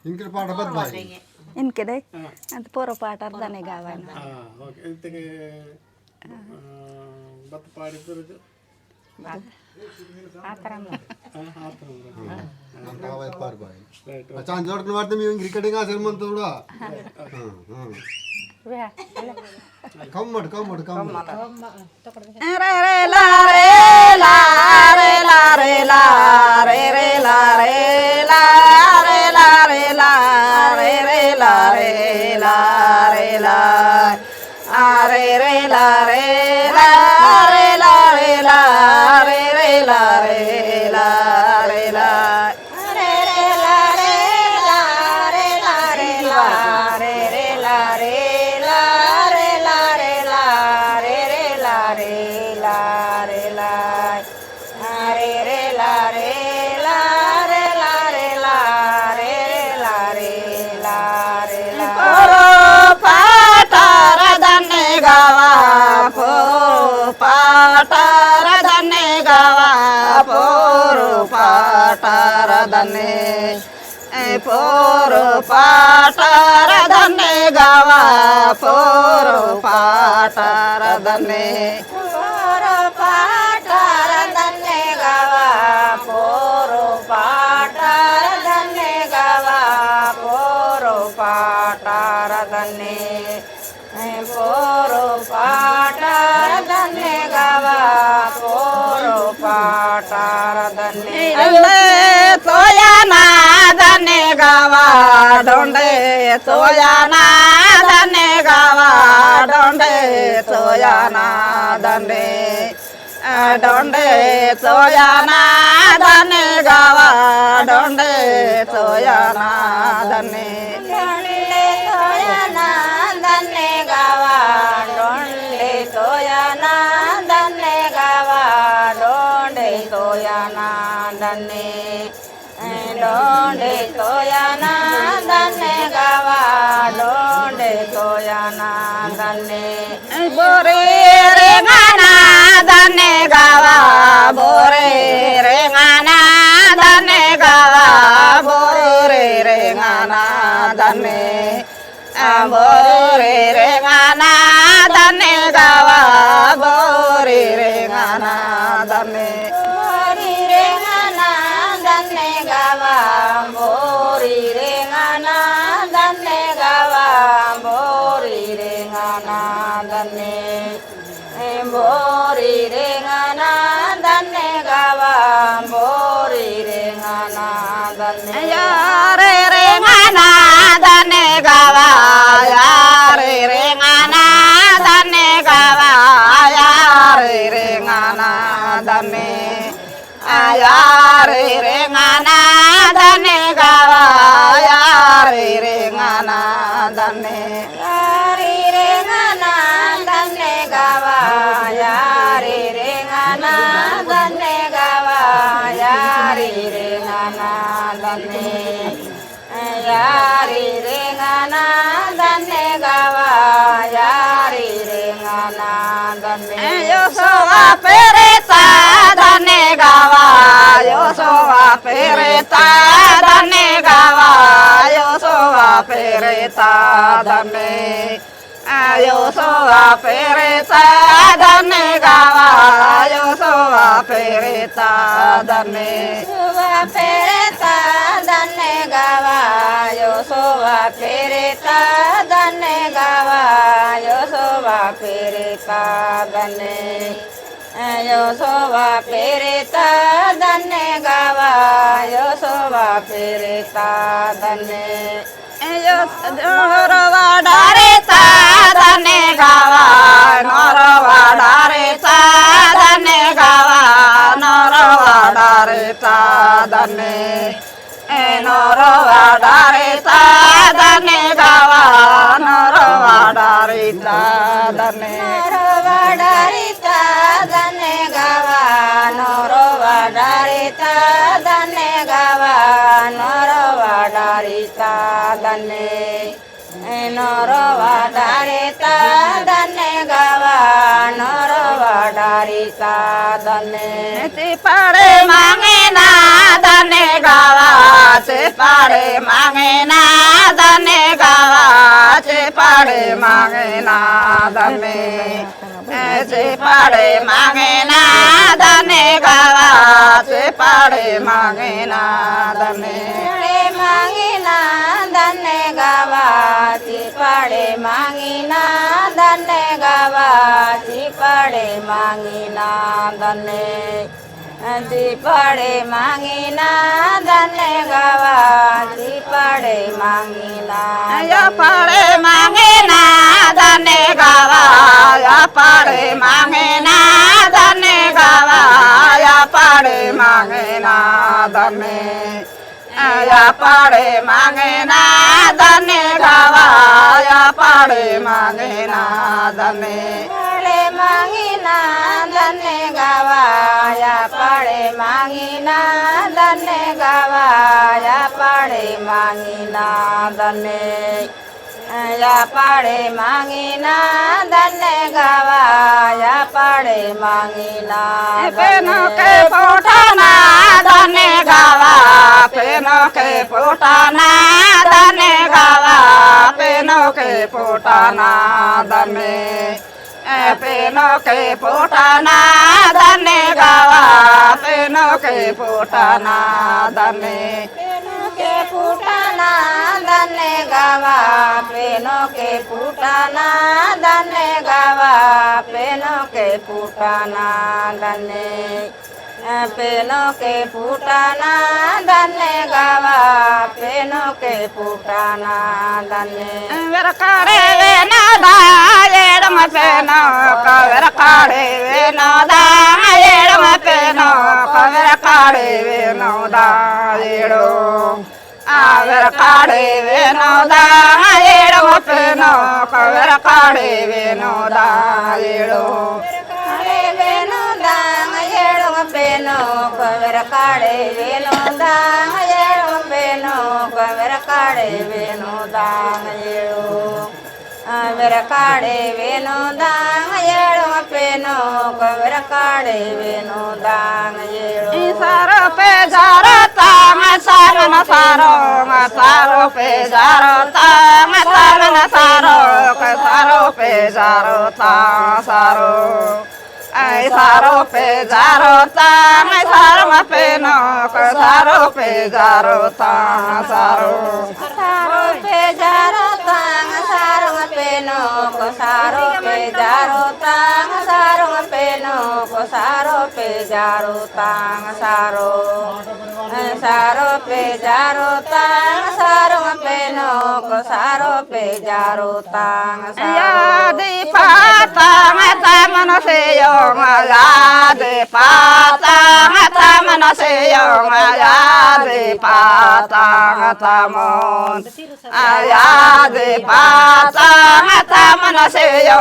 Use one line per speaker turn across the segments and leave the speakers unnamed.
ఇంకటి పాట బద్బాయి
ఇంకదే అంత పూర్వ పాట అర్థానే కావాలి
ఓకే ఇంతకి బత్ పాడి గురించి अच्छा जोड़ने वाले में क्रिकेटिंग आ सर मन तो उड़ा कम
रे रे ला रे ला रे ला रे ला रे रे ला रे ला रे ला रे ला रे रे ला रे ला रे ला आ रे रे ला रे ला रे ला रे ला रे रे ला रे ला रे ला रे रे ला रे ला रे ला रे ला रे रे ला रे ला रे ला रे ला रे रे ला रे ला रे ला रे रे ला रे ला रे ला रे ला रे रे ला रे ला रे ला पोरो पाटार दन्ने गावा पोरो पाटार दन्ने गावा पोरो पाटार दन्ने पोरो पाटार दन्ने गावा पोरो पाटार दन्ने पोरो पाटार दन्ने गावा पोरो पाटार दन्ने गावा पोरो पाटार दन्ने पोरो पाटार दन्ने गावा पोरो पाटार दन्ने तोया ना दन्ने गावा डोंडे तोया ना दन्ने गावा डोंडे तोया ना दन्ने डोंडे तोया ना दन्ने गावा डोंडे तोया ना दन्ने डोंडे तोया ना दन्ने गावा डोंडे तोया ना दन्ने गावा डोंडे तोया ना दन्ने डोंडे तोया ना दन्ने गावा डोंडे तोया ना दन्ने बोरे रे गाना दन्ने गावा बोरे रे गाना दन्ने गावा बोरे रे गाना दन्ने बोरे रे गाना दन्ने गावा बोरे रे गाना दन्ने बोरी रे गाना दन्ने गावा बोरी रे गाना दन्ने गावा बोरी रे गाना दन्ने बोरी रे गाना दन्ने गावा बोरी रे गाना दन्ने यारे रे गाना दन्ने गावा यारे रे गाना दन्ने गावा यारे रे गाना दन्ने यारे रे गाना दन्ने गावा यारे रे गाना दन्ने यारे रे गाना दन्ने गावा यारे रे गाना दन्ने गावा यारे रे गाना दन्ने यारे रे गाना दन्ने गावा यारे रे गाना दन्ने यो सोवा पेरे ता दन्ने गावा यो सोवा पेरे ता दन्ने गावा यो सोवा पेरे ता दन्ने यो सोवा पेरे ता दन्ने गावा यो सोवा पेरे ता दन्ने सोवा पेरे ता दन्ने गावा यो सोवा पेरे ता दन्ने गावा यो सोवा पेरे ता दन्ने यो सोवा पेरे ता दन्ने गावा यो सोवा पेरे ता दन्ने यो नोरवा डारे ता दन्ने गावा नोरवा डारे ता दन्ने गावा नोरवा डारे ता दन्ने नोरवा डारे ता दन्ने गावा नोरवा डारे ता दन्ने नोरवा डारे ता दन्ने गावा नोरवा डारे ता दन्ने गावा नोरवा डारे ता दन्ने नोरवा डारे ता दन्ने गावा नोरवा डारे ता दन्ने पड़े मांगे ना धने गावाचे पाडे मागे ना धने गावाचे पाडे मागे ना धने चे पाडे मागे ना धने गावाचे पाडे मागे ना धने मागे ना धने गावाची पाडे मागे ना धने गावाची पाडे मागे ना धने ची पाडे मागे ना धने गावाची पाडे मागे ना या पाडे मागे ना धने गावा या पाडे मागे ना धने गावा या पाडे मागे ना धने या पाडे मागे ना धने गावा या पाडे मागे ना धने पाडे मागे ना धने गावा या पाडे मागे ना धने गावा या पाडे मागे ना धने या पाडे मागे ना धने गावा या पाडे मागे ना पेनो के पोठाना धने गावा पेनो के पोठाना धने गावा पेनो के पोठाना धने पेनो के पोठाना धने गावा पेनो के पोठाना धने पेनो के पोठाना धने गावा पेनो के पोठाना धने गावा पेनो के पोठाना धने पेनो के फूटाना धने गावा पेनो के फूटाना धने वर काड़े वे ना दायेड़म पेनो कवर काड़े वे नो दायेड़म पेनो कवर काड़े वे नो दायेड़ो आवर काड़े वे नो दायेड़म पेनो कवर काड़े वे नो दायेड़ो पेनो कवर काड़े वेनो दांग येड़ो पेनो कवर काड़े वेनो दांग येड़ो वर काड़े वेनो दांग येड़ो पेनो कवर काड़े वेनो दांग येड़ो सारो पे जारो तांग सारो न सारो सारो पे जारो तांग सारो न सारो सारो पे जारो तांग सारो सारो पे जारो तांग सारो पेनो सारो पे जारो तांग सारो सारो पे जारो तांग सारो पेनो सारो पे जारो तांग सारो पेनो सारो पे जारो तांग सारो सारो पे जारो तांग सारो पेनो सारो पे जारो तांग यादी पातांग तामन से यो याद पातांग तामन से यो याद पातांग तामन याद पातांग तामन से यो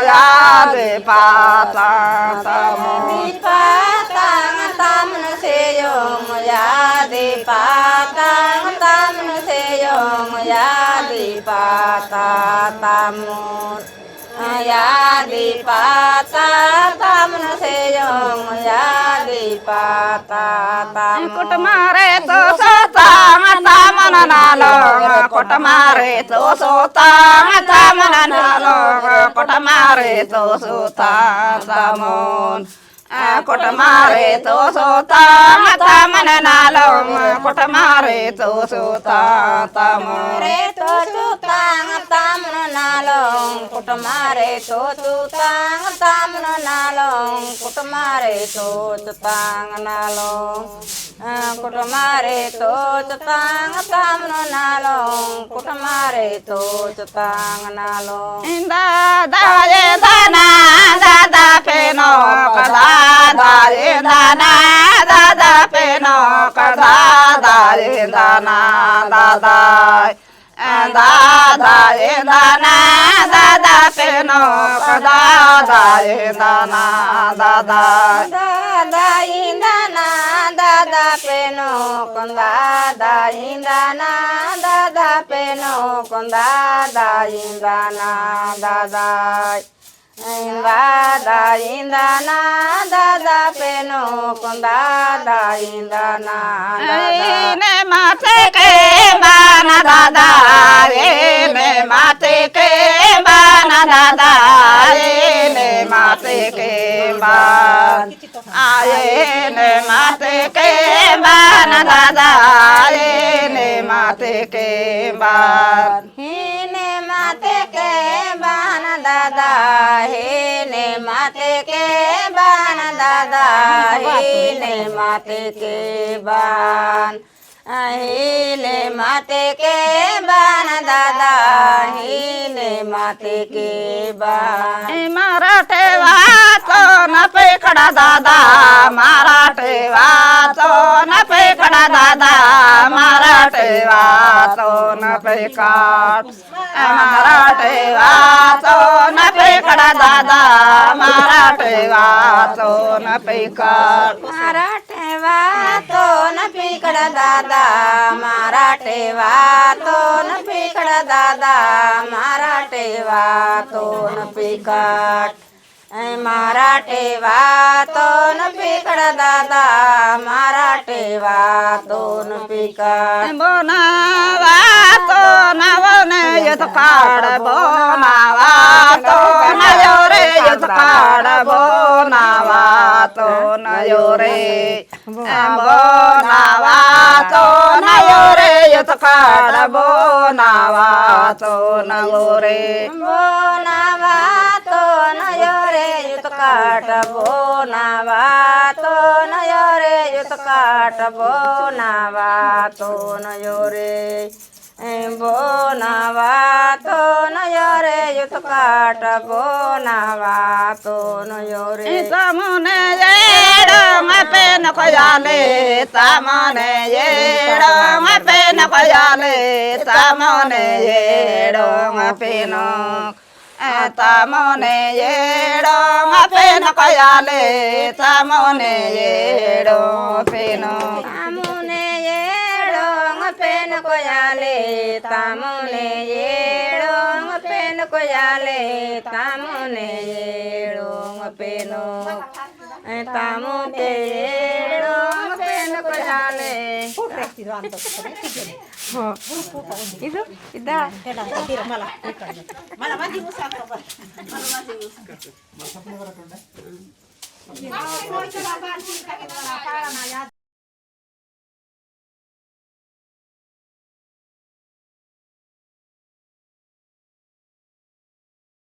याद पातांग तामन पातांग तामन से यो याद पातांग तामन से यो याद पातांग तामन यादी पाता तामन से योम यादी पाता ताम कुट मारे तो सोतांग तामन नालोंग कुट मारे तो सोतांग तामन नालोंग कुट मारे तो सोतांग तामन कुट मारे तो सोतांग तामन नालोंग कुट मारे तो सोतांग तामन तो सोतांग तामन नालोंग कुट मारे तो सोतांग तामन नालोंग कुट मारे तो सोतांग नालोंग कुट मारे तो सोतांग तामन नालोंग कुट मारे तो सोतांग नालोंग दादा ये दाना दादा पेनो दादा ये दाना दादा पेनो दादा ये दाना दादा दादा ये दाना दादा पेनो दादा ये दाना दादा दादा ये दाना दादा पेनो दादा ये दाना दादा पेनो दादा ये दाना दादा Bada indana dada peno kundada indana ine mate ke bana dada ine mate ke bana dada ine mate ke ban ine mate ke bana dada ine mate ke ban ine mate ke bana dada ine mate ke bana dada ine mate ke ban ine mate ke bana dada ine mate ke ban मराठे वाचो न पेकडा दादा मराठे वाचो न पेकडा दादा मराठे वाचो न पेकाट मराठे वाचो न पेकडा दादा मराठे वाचो न पेकाट मराठे वाचो न पेकडा दादा मराठे वाचो न पेकडा दादा मराठे वाचो न पेकाट मराठे वाचो न पेकडा दादा मराठे वाचो न पेकाट बोना वाचो न वने युथ काढ बोना वाचो न योरे युथ काढ बोना वाचो न योरे बोना वाचो न योरे युथ काढ बोना वाचो न योरे बोना वाचो न योरे युथ काढ बोना वाचो न योरे युथ काढ बोना वाचो न योरे बोना वाचो न योरे युथ काढ बोना वाचो न योरे सामने येडो पे नको याले सामने येडो पे नको याले सामने येडो पे नको तामने येडो पे नको याले तामने येडो पे नको तामने येडो पे नको याले तामने येडो पे नको याले तामने येडो पे नको तामो के येडो पे नको याले ಇದು ಇದ್ದ